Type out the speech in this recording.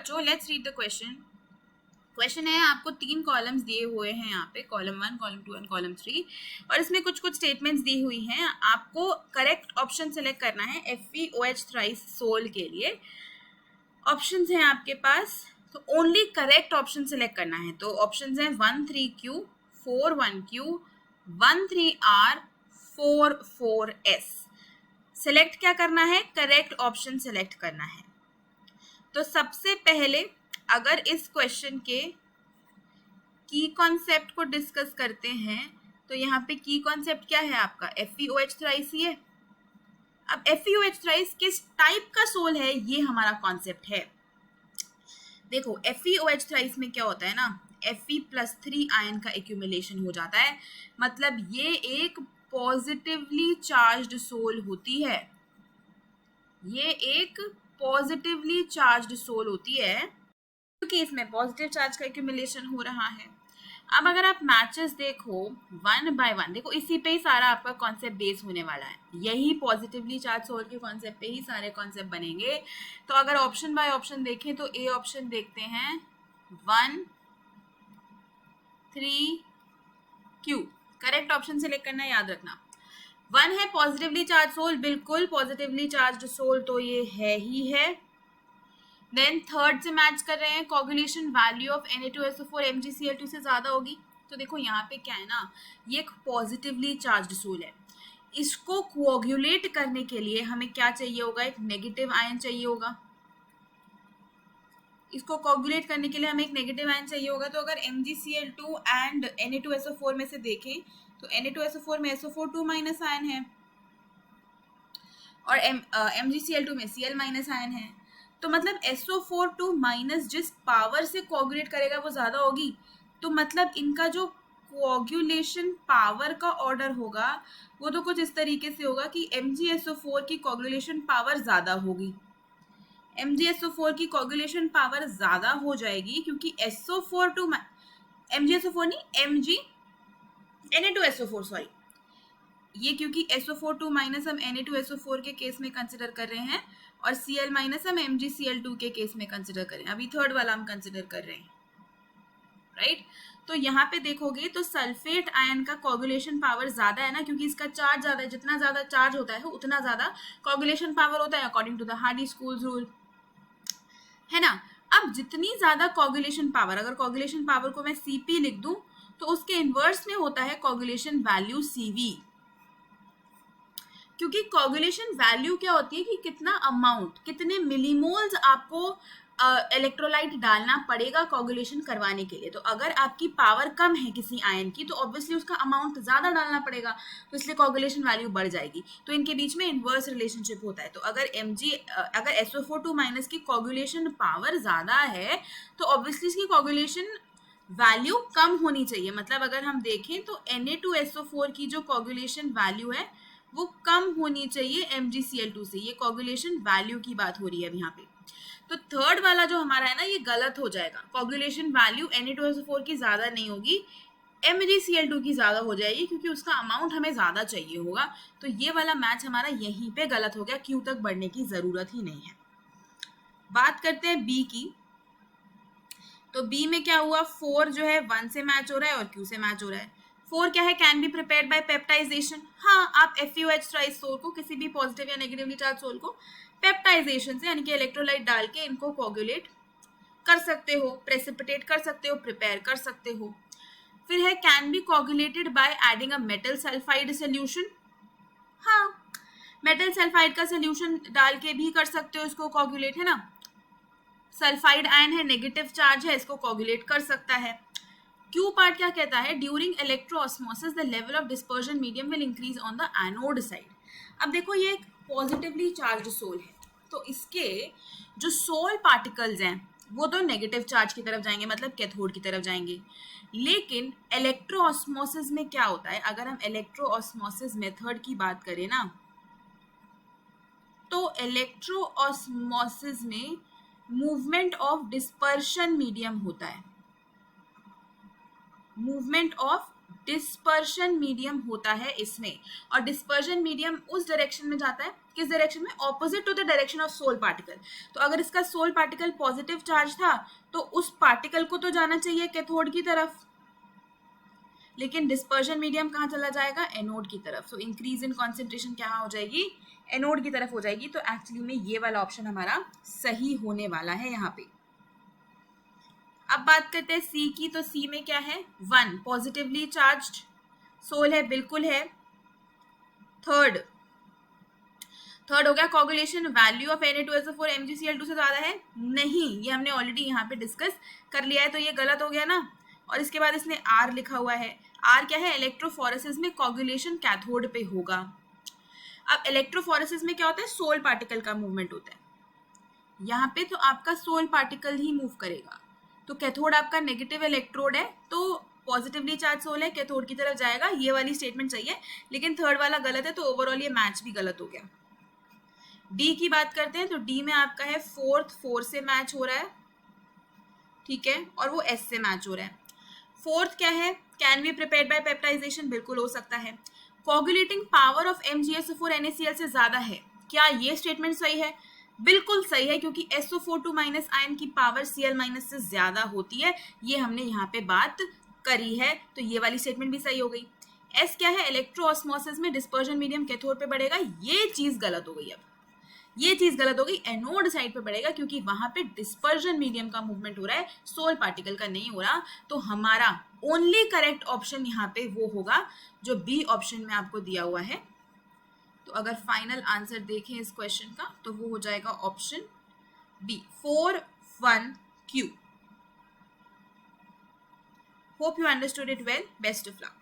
बच्चों, let's read the question. Question है, आपको 3 कॉलम्स दिए हुए हैं यहाँ पे, कॉलम 1, कॉलम 2 एंड कॉलम 3, और इसमें कुछ कुछ स्टेटमेंट्स दी हुई हैं। आपको करेक्ट ऑप्शन सेलेक्ट करना है FeOH थ्राइस सोल के लिए। ऑप्शंस हैं आपके पास, तो ओनली करेक्ट ऑप्शन सेलेक्ट करना है। तो ऑप्शंस हैं 13Q, 41Q, 13R, 44S। Select क्या करना है? करेक्ट ऑप्शन सेलेक्ट करना है। तो सबसे पहले अगर इस क्वेश्चन के की कॉन्सेप्ट को डिस्कस करते हैं, तो यहाँ पे की कॉन्सेप्ट क्या है आपका? FeOH थ्राइस ही है। अब FeOH थ्राइस किस टाइप का सोल है, ये हमारा कॉन्सेप्ट है। देखो, FeOH थ्राइस में क्या होता है ना, Fe+3 आयन का एक्यूमुलेशन हो जाता है, मतलब ये एक पॉजिटिवली चार्ज्ड सोल होती है। ये एक पॉजिटिवली चार्ज्ड सोल होती है क्योंकि इसमें पॉजिटिव चार्ज का एक्यूमुलेशन हो रहा है। अब अगर आप मैचेस देखो 1 बाय 1, देखो इसी पे ही सारा आपका कॉन्सेप्ट बेस होने वाला है, यही पॉजिटिवली चार्ज सोल के कॉन्सेप्ट पे ही सारे कॉन्सेप्ट बनेंगे। तो अगर ऑप्शन बाय ऑप्शन देखें तो ए ऑप्शन देखते हैं 1 3 Q। करेक्ट ऑप्शन सेलेक्ट करना, याद रखना। 1 है पॉजिटिवली चार्ज सोल, बिल्कुल पॉजिटिवली चार्ज सोल तो ये है ही है। देन थर्ड से मैच कर रहे हैं, coagulation value of Na2SO4 MgCl2 से ज़्यादा होगी। तो देखो यहाँ पे क्या है ना, ये एक पॉजिटिवली चार्ज्ड सोल है, इसको कोगुलेट करने के लिए हमें क्या चाहिए होगा? एक नेगेटिव आयन चाहिए होगा। इसको कोगुलेट करने के लिए हमें एक नेगेटिव आयन चाहिए होगा। तो अगर MgCl2 एंड Na2SO4 में से देखें तो Na2SO4 में SO4 2- आयन है और MgCl2 में Cl- आयन है। तो मतलब SO4 2- जिस पावर से कोगुलेट करेगा वो ज़्यादा होगी। तो मतलब इनका जो कोगुलेशन पावर का ऑर्डर होगा वो तो कुछ इस तरीके से होगा कि MgSO4 की कोगुलेशन पावर ज़्यादा होगी। MgSO4 की कोगुलेशन पावर ज़्यादा हो जाएगी क्योंकि SO4 MgSO4 नहीं, Na2SO4 सॉरी, ये क्योंकि SO4 2- हम Na2SO4 के केस में कंसिडर कर रहे हैं और Cl- हम MgCl2 के केस में कंसिडर कर रहे हैं। अभी थर्ड वाला हम कंसिडर कर रहे हैं, राइट। तो यहाँ पे देखोगे तो सल्फेट आयन का कोगुलेशन पावर ज्यादा है ना, क्योंकि इसका चार्ज ज्यादा है, जितना ज्यादा चार्ज होता है उतना ज्यादा कोगुलेशन पावर होता है, according to the Hardy Schulze rule, है ना। अब जितनी ज्यादा कोगुलेशन पावर, अगर कोगुलेशन पावर को मैं Cp लिख दूं तो उसके इनवर्स में होता है कोगुलेशन वैल्यू Cv, क्योंकि कोगुलेशन वैल्यू क्या होती है कि कितना अमाउंट, कितने मिलीमोल्स आपको इलेक्ट्रोलाइट डालना पड़ेगा कोगुलेशन करवाने के लिए। तो अगर आपकी पावर कम है किसी आयन की तो ऑब्वियसली उसका अमाउंट ज़्यादा डालना पड़ेगा, तो इसलिए कोगुलेशन वैल्यू बढ़ जाएगी। तो इनके बीच में इन्वर्स रिलेशनशिप होता है। तो अगर अगर SO4 2- की कोगुलेशन पावर ज़्यादा है तो ऑब्वियसली इसकी कोगुलेशन वैल्यू कम होनी चाहिए। मतलब अगर हम देखें तो Na2SO4 की जो कोगुलेशन वैल्यू है वो कम होनी चाहिए MgCl2 से। ये कोगुलेशन वैल्यू की बात हो रही है अब यहाँ पे। तो थर्ड वाला जो हमारा है ना, ये गलत हो जाएगा। कोगुलेशन वैल्यू Na2SO4 की ज्यादा नहीं होगी, MgCl2 की ज्यादा हो जाएगी, क्योंकि उसका अमाउंट हमें ज्यादा चाहिए होगा। तो ये वाला मैच हमारा यहीं पे गलत हो गया, क्यू तक बढ़ने की जरूरत ही नहीं है। बात करते हैं बी की। तो बी में क्या हुआ, 4 जो है 1 से मैच हो रहा है और Q से मैच हो रहा है। 4 क्या है, can be prepared by peptization. हाँ, आप FeOH थ्राइस सोल को, किसी भी पॉजिटिव या नेगेटिवली चार्ज सोल को पेप्टाइजेशन से यानी कि इलेक्ट्रोलाइट डाल के इनको कोगुलेट कर सकते हो, प्रेसिपिटेट कर सकते हो, प्रिपेयर कर सकते हो। फिर है can be coagulated by adding a metal sulphide solution. हाँ, मेटल सल्फाइड का सोल्यूशन डाल के भी कर सकते हो इसको कोगुलेट, है ना। सल्फाइड आयन है, नेगेटिव चार्ज है, इसको कोगुलेट कर सकता है। क्यू पार्ट क्या कहता है, during electroosmosis the level of dispersion medium will increase on the anode side. अब देखो ये एक पॉजिटिवली चार्ज सोल है, तो इसके जो सोल पार्टिकल्स हैं वो तो नेगेटिव चार्ज की तरफ जाएंगे, मतलब कैथोड की तरफ जाएंगे। लेकिन इलेक्ट्रोऑस्मोसिस में क्या होता है, अगर हम इलेक्ट्रोऑस्मोसिस मेथड की बात करें ना, तो इलेक्ट्रोऑस्मोसिस में मूवमेंट ऑफ डिस्पर्शन मीडियम होता है, मूवमेंट ऑफ डिस्पर्शन मीडियम होता है इसमें। और डिस्पर्शन मीडियम उस डायरेक्शन में जाता है किस डायरेक्शन में, opposite to the direction of sol particle. तो अगर इसका सोल पार्टिकल पॉजिटिव चार्ज था तो उस पार्टिकल को तो जाना चाहिए कैथोड की तरफ, लेकिन डिस्पर्जन मीडियम कहाँ चला जाएगा, एनोड की तरफ। सो इंक्रीज इन कॉन्सेंट्रेशन क्या हो जाएगी, एनोड की तरफ हो जाएगी। तो एक्चुअली में ये वाला ऑप्शन हमारा सही होने वाला है यहाँ पे। अब बात करते हैं सी की। तो सी में क्या है, 1 पॉजिटिवली चार्ज्ड सोल है, बिल्कुल है। थर्ड हो गया coagulation, value of Na2SO4 MgCl2 से ज्यादा है, नहीं, ये हमने ऑलरेडी यहाँ पे डिस्कस कर लिया है, तो ये गलत हो गया ना। और इसके बाद इसने आर लिखा हुआ है, आर क्या है, इलेक्ट्रोफोरेसिस में कोगुलेशन कैथोड पे होगा। अब इलेक्ट्रोफोरेसिस में क्या होता है, सोल पार्टिकल का मूवमेंट होता है, यहाँ पे तो आपका सोल पार्टिकल ही मूव करेगा। तो कैथोड आपका नेगेटिव इलेक्ट्रोड है, तो पॉजिटिवली चार्ज सोल है, कैथोड की तरफ जाएगा, ये वाली स्टेटमेंट चाहिए, लेकिन थर्ड वाला गलत है, तो ओवरऑल ये मैच भी गलत हो गया। डी की बात करते हैं। तो डी में आपका है 4 से मैच हो रहा है, ठीक है, और वो एस से मैच हो रहा है। फोर्थ क्या है, can be prepared by peptization, बिल्कुल हो सकता है। Coagulating power of MgSO4 NaCl से ज्यादा है, क्या ये स्टेटमेंट सही है, बिल्कुल सही है, क्योंकि SO4 माइनस आयन की पावर Cl माइनस से ज्यादा होती है, ये हमने यहाँ पे बात करी है, तो ये वाली स्टेटमेंट भी सही हो गई। एस क्या है, इलेक्ट्रोऑस्मोसिस में डिस्पर्जन मीडियम कैथोड पे बढ़ेगा, ये चीज गलत हो गई। अब ये चीज गलत हो गई, एनोड साइड पे बढ़ेगा, क्योंकि वहां पे डिस्पर्जन मीडियम का मूवमेंट हो रहा है, सोल पार्टिकल का नहीं हो रहा। तो हमारा ओनली करेक्ट ऑप्शन यहाँ पे वो होगा जो बी ऑप्शन में आपको दिया हुआ है। तो अगर फाइनल आंसर देखें इस क्वेश्चन का, तो वो हो जाएगा option B, 4(1)Q। Hope you understood it well, best of luck.